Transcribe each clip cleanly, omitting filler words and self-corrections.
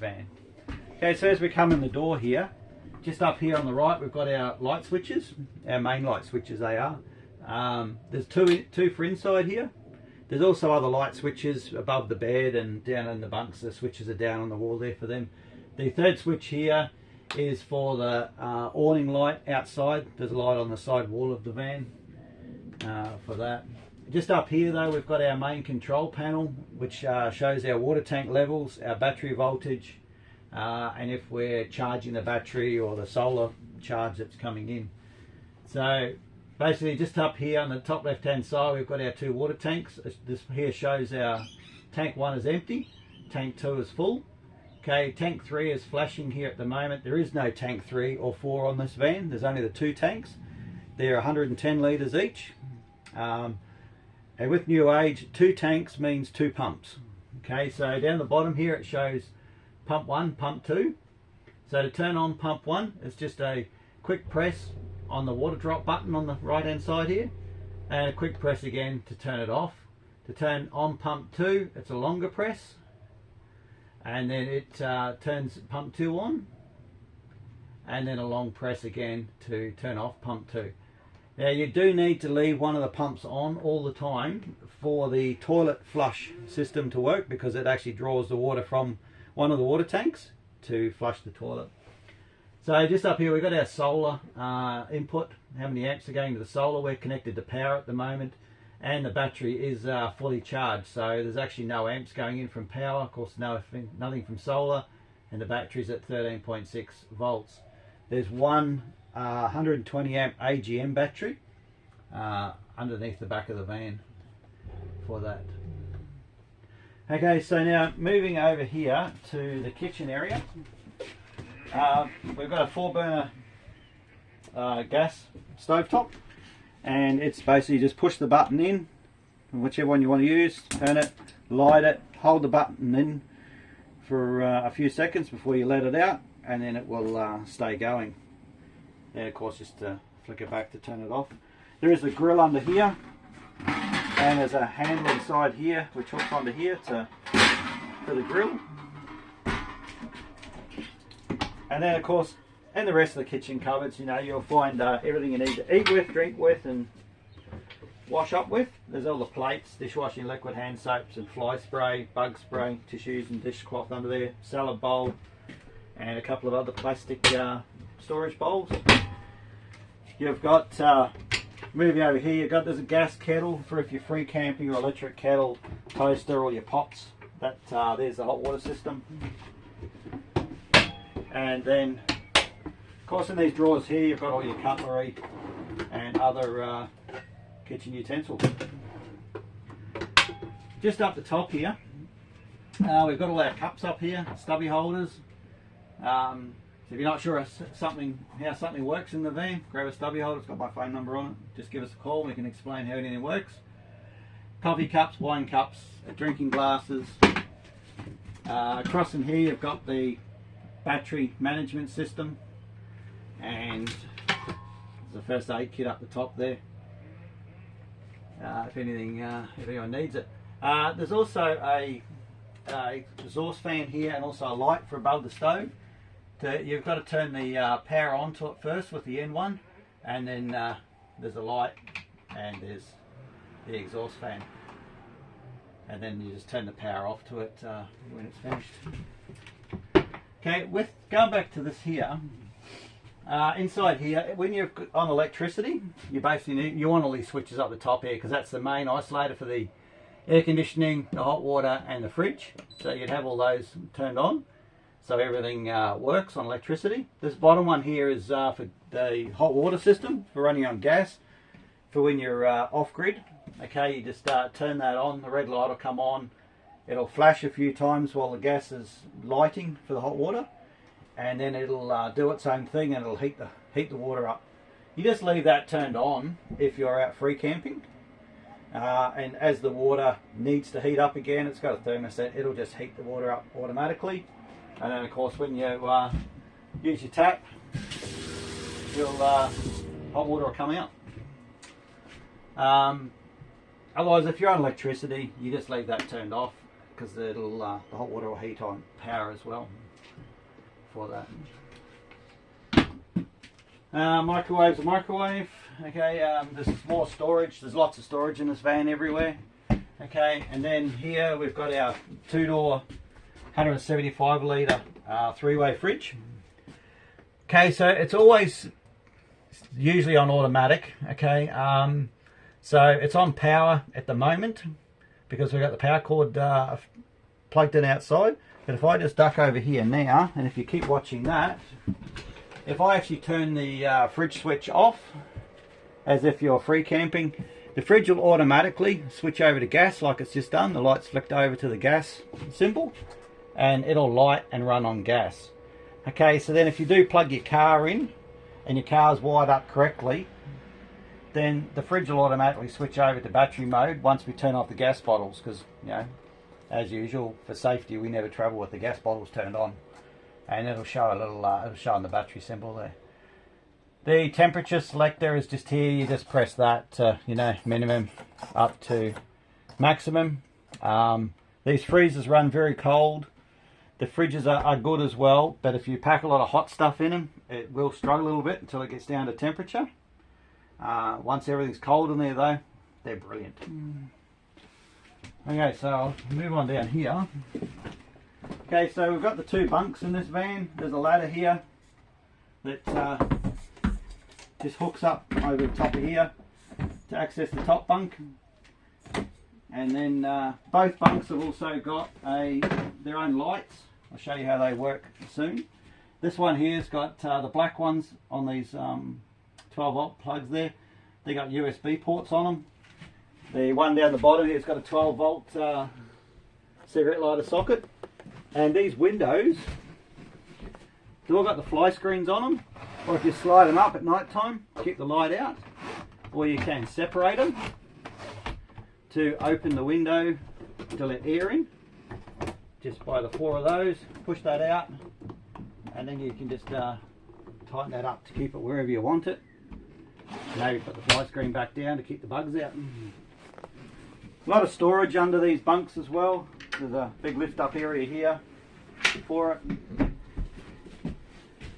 van. Okay, so as we come in the door here, just up here on the right, we've got our light switches, our main light switches they are. There's two for inside here. There's also other light switches above the bed and down in the bunks. The switches are down on the wall there for them. The third switch here is for the awning light outside. There's a light on the side wall of the van for that. Just up here though, we've got our main control panel, which shows our water tank levels, our battery voltage, and if we're charging the battery or the solar charge that's coming in. So basically just up here on the top left hand side, we've got our two water tanks. This here shows our tank 1 is empty, tank 2 is full. Okay, tank 3 is flashing here at the moment. There is no tank 3 or 4 on this van. There's only the two tanks. They're 110 litres each. And with new age, 2 tanks means 2 pumps. Okay, so down the bottom here it shows pump 1, pump 2. So to turn on pump 1, it's just a quick press on the water drop button on the right hand side here, and a quick press again to turn it off. To turn on pump 2, it's a longer press, and then it turns pump 2 on, and then a long press again to turn off pump 2. Now you do need to leave one of the pumps on all the time for the toilet flush system to work, because it actually draws the water from one of the water tanks to flush the toilet. So just up here we've got our solar input, how many amps are going to the solar. We're connected to power at the moment, and the battery is fully charged, so there's actually no amps going in from power, of course nothing from solar, and the battery's at 13.6 volts. There's one 120 amp AGM battery underneath the back of the van for that. Okay, so now moving over here to the kitchen area. We've got a 4-burner gas stovetop, and it's basically just push the button in, whichever one you want to use, turn it, light it, hold the button in for a few seconds before you let it out, and then it will stay going. And of course just flick it back to turn it off. There is a grill under here, and there's a handle inside here which hooks onto here for the grill. And then of course, in the rest of the kitchen cupboards, you know, you'll find everything you need to eat with, drink with, and wash up with. There's all the plates, dishwashing liquid, hand soaps and fly spray, bug spray, tissues and dishcloth under there, salad bowl, and a couple of other plastic storage bowls. You've got, moving over here, there's a gas kettle for if you're free camping, or electric kettle, toaster, or your pots. There's the hot water system. And then, of course, in these drawers here, you've got all your cutlery and other kitchen utensils. Just up the top here, we've got all our cups up here, stubby holders. So if you're not sure how something works in the van, grab a stubby holder. It's got my phone number on it. Just give us a call and we can explain how anything works. Coffee cups, wine cups, drinking glasses. Across in here, you've got the battery management system, and there's a first aid kit up the top there, if anyone needs it. There's also a exhaust fan here, and also a light for above the stove. You've got to turn the power on to it first with the N1, and then there's a light, and there's the exhaust fan, and then you just turn the power off to it when it's finished. Okay, going back to this here, inside here, when you're on electricity, you basically want all these switches up the top here, because that's the main isolator for the air conditioning, the hot water and the fridge. So you'd have all those turned on, so everything works on electricity. This bottom one here is for the hot water system, for running on gas, for when you're off grid. Okay, you just turn that on, the red light will come on. It'll flash a few times while the gas is lighting for the hot water, and then it'll do its own thing, and it'll heat the water up. You just leave that turned on if you're out free camping, and as the water needs to heat up again, it's got a thermostat, it'll just heat the water up automatically. And then of course when you use your tap, hot water will come out. Otherwise, if you're on electricity, you just leave that turned off, because the hot water will heat on power as well. for that. Microwave's a microwave. Okay, there's more storage. There's lots of storage in this van everywhere. Okay, and then here we've got our two-door 175 litre three-way fridge. Okay, so it's always usually on automatic. Okay, so it's on power at the moment because we've got the power cord plugged in outside. But if I just duck over here now, and if you keep watching that, if I actually turn the fridge switch off, as if you're free camping, the fridge will automatically switch over to gas like it's just done. The light's flicked over to the gas symbol and it'll light and run on gas. Okay, so then if you do plug your car in and your car's wired up correctly, then the fridge will automatically switch over to battery mode once we turn off the gas bottles, because, you know, as usual, for safety, we never travel with the gas bottles turned on. And it'll show a little, it'll show on the battery symbol there. The temperature selector is just here. You just press that to, you know, minimum up to maximum. These freezers run very cold. The fridges are good as well, but if you pack a lot of hot stuff in them, it will struggle a little bit until it gets down to temperature. Once everything's cold in there though, they're brilliant. Okay, so I'll move on down here. Okay, so we've got the two bunks in this van. There's a ladder here that just hooks up over the top of here to access the top bunk. And then both bunks have also got their own lights. I'll show you how they work soon. This one here's got the black ones on these 12 volt plugs there. They got USB ports on them. The one down the bottom here has got a 12 volt cigarette lighter socket. And these windows, they've all got the fly screens on them. Or if you slide them up at night time, keep the light out. Or you can separate them to open the window to let air in. Just by the four of those, push that out, and then you can just tighten that up to keep it wherever you want it. Maybe put the fly screen back down to keep the bugs out. A lot of storage under these bunks as well. There's a big lift up area here for it.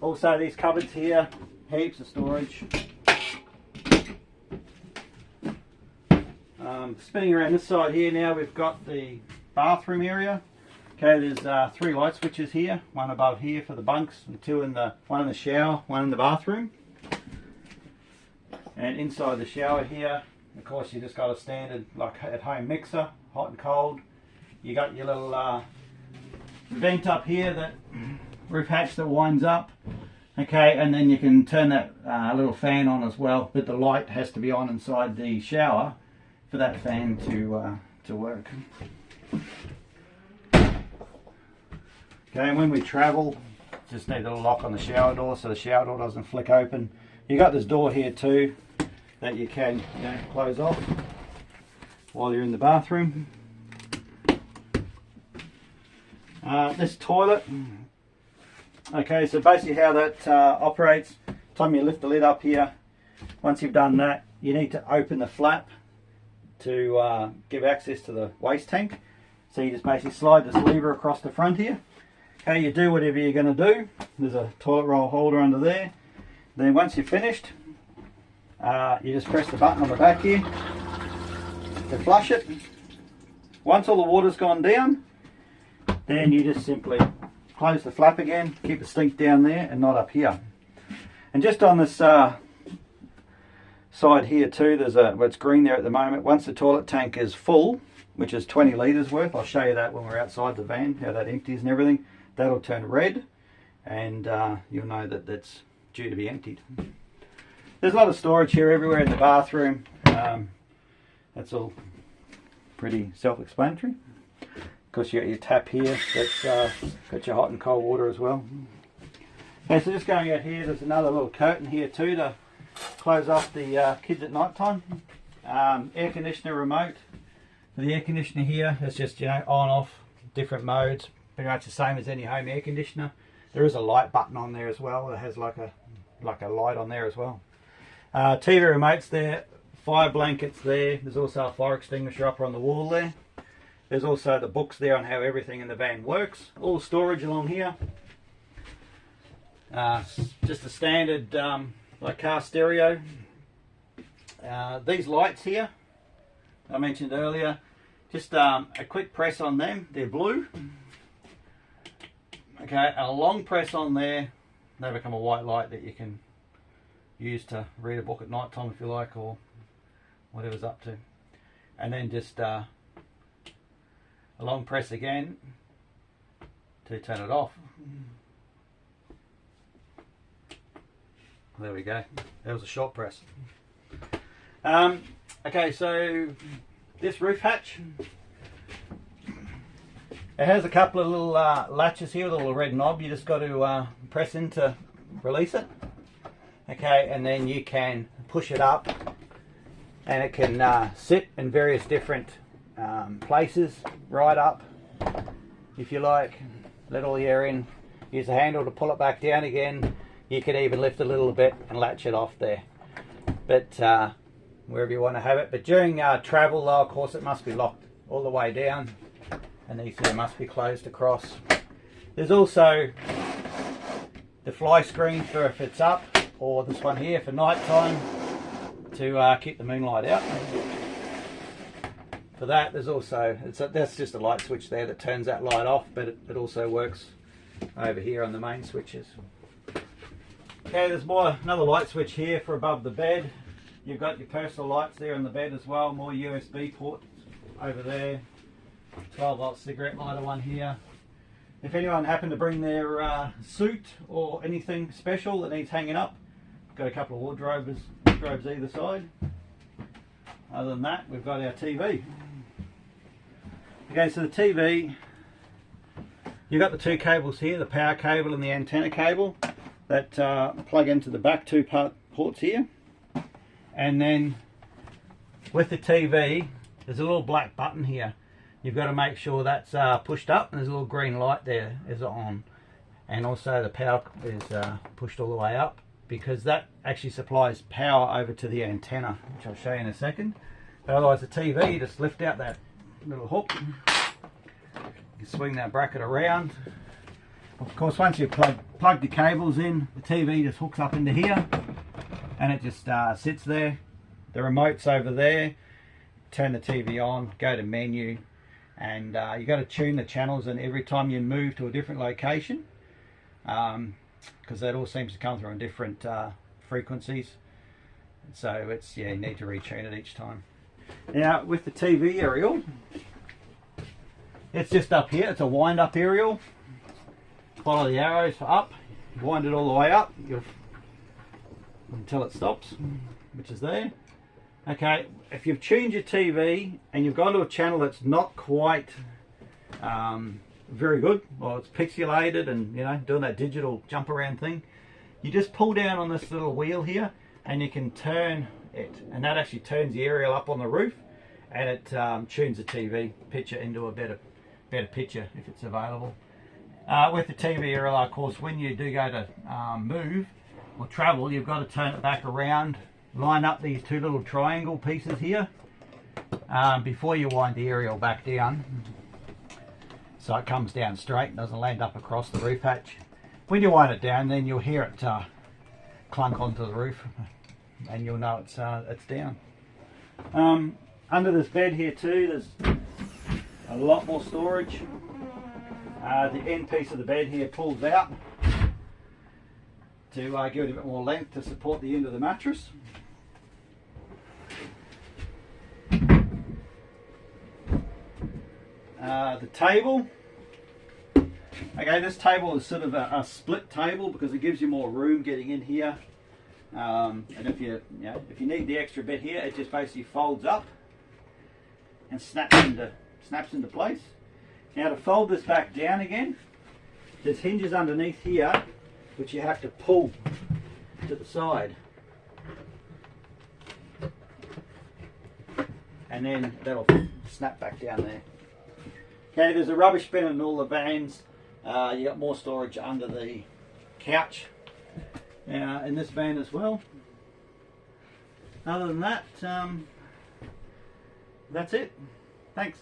Also these cupboards here, heaps of storage. Spinning around this side here now, we've got the bathroom area. Okay, there's 3 light switches here, one above here for the bunks, and one in the shower, one in the bathroom. And inside the shower here, of course, you just got a standard, like at home mixer, hot and cold. You got your little vent up here, that roof hatch that winds up. Okay, and then you can turn that little fan on as well, but the light has to be on inside the shower for that fan to work. Okay, and when we travel, just need a little lock on the shower door so the shower door doesn't flick open. You got this door here too that you can, you know, close off while you're in the bathroom. This toilet. Okay, so basically how that operates, time you lift the lid up here, once you've done that, you need to open the flap to give access to the waste tank. So you just basically slide this lever across the front here. Okay, you do whatever you're going to do. There's a toilet roll holder under there. Then once you're finished, you just press the button on the back here to flush it. Once all the water's gone down, then you just simply close the flap again, keep the stink down there and not up here. And just on this side here too, there's what's green there at the moment. Once the toilet tank is full, which is 20 litres worth, I'll show you that when we're outside the van, how that empties and everything. That'll turn red, and you'll know that that's due to be emptied. There's a lot of storage here everywhere in the bathroom. That's all pretty self-explanatory. Of course, you got your tap here that's got your hot and cold water as well. Okay, so just going out here, there's another little curtain here too to close off the kids at night time. Air conditioner remote. For the air conditioner here, it's just, you know, on off, different modes, pretty much the same as any home air conditioner. There is a light button on there as well. It has like a light on there as well. TV remotes there, fire blankets there. There's also a fire extinguisher up on the wall there. There's also the books there on how everything in the van works. All storage along here. Just a standard like car stereo. These lights here I mentioned earlier, just a quick press on them, they're blue. Okay, a long press on there, they become a white light that you can use to read a book at night time if you like, or whatever's up to. And then just a long press again to turn it off. There we go. That was a short press. Okay, so this roof hatch, it has a couple of little latches here with a little red knob. You just got to press in to release it. Okay, and then you can push it up, and it can sit in various different places, right up if you like. Let all the air in. Use the handle to pull it back down again. You could even lift a little bit and latch it off there, but wherever you want to have it. But during travel though, of course, it must be locked all the way down, and these here must be closed across. There's also the fly screen for if it's up, or this one here for night time to keep the moonlight out. For that, there's also, that's just a light switch there that turns that light off, but it also works over here on the main switches. Okay, there's another light switch here for above the bed. You've got your personal lights there on the bed as well, more USB ports over there. 12-volt cigarette lighter one here. If anyone happened to bring their suit or anything special that needs hanging up, got a couple of wardrobes either side. Other than that, we've got our TV. Okay, so the TV, you've got the two cables here, the power cable and the antenna cable that plug into the back two ports here. And then with the TV, there's a little black button here. You've got to make sure that's pushed up, and there's a little green light there is on. And also the power is pushed all the way up, because that actually supplies power over to the antenna, which I'll show you in a second. But otherwise the TV, you just lift out that little hook, you swing that bracket around. Of course, once you plug the cables in, the TV just hooks up into here, and it just sits there. The remote's over there. Turn the TV on, go to menu, and you got to tune the channels, and every time you move to a different location, because that all seems to come through on different frequencies, so it's, yeah, you need to retune it each time. Now with the TV aerial, it's just up here. It's a wind up aerial. Follow the arrows for up, wind it all the way up until it stops, which is there. Okay, if you've tuned your TV and you've gone to a channel that's not quite very good, or it's pixelated and, you know, doing that digital jump around thing, you just pull down on this little wheel here and you can turn it, and that actually turns the aerial up on the roof, and it tunes the TV picture into a better picture if it's available. With the TV aerial, of course, when you do go to move or travel, you've got to turn it back around, line up these two little triangle pieces here before you wind the aerial back down, so it comes down straight and doesn't land up across the roof hatch. When you wind it down, then you'll hear it clunk onto the roof, and you'll know it's down. Under this bed here too, there's a lot more storage. The end piece of the bed here pulls out to give it a bit more length to support the end of the mattress. The table. Okay, this table is sort of a split table because it gives you more room getting in here. And if you need the extra bit here, it just basically folds up and snaps into place. Now to fold this back down again, there's hinges underneath here which you have to pull to the side, and then that'll snap back down there. Okay, there's a rubbish bin in all the vans. You got more storage under the couch in this van as well. Other than that, that's it. Thanks.